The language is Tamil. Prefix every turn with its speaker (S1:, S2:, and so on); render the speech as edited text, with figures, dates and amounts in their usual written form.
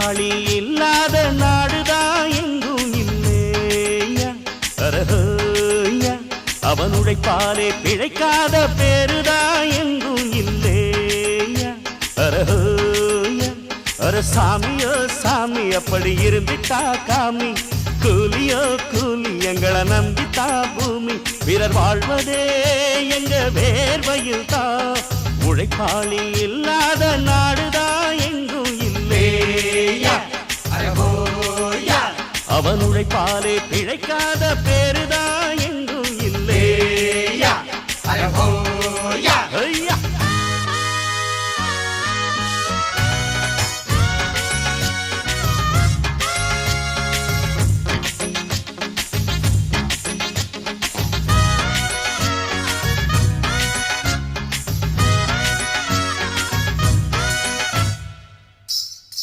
S1: உழைப்பாளி இல்லாத நாடுதான் எங்கும் இல்லையா அரஹோயா அவன் உழைப்பாலே பிழைக்காத பேருதான் எங்கும் இல்லையா அரஹோயா அர சாமியோ சாமி அப்படி இருந்துட்டா காமி கூலியோ கூலி எங்களை நம்பித்தா பூமி பிறர் வாழ்வதே எங்க வேர்வையில் தான் உழைப்பாளி இல்லாத நாடுதான் எங்கும் இல்லையா அவன் உழைப்பாலே பிழைக்காத பேருதான்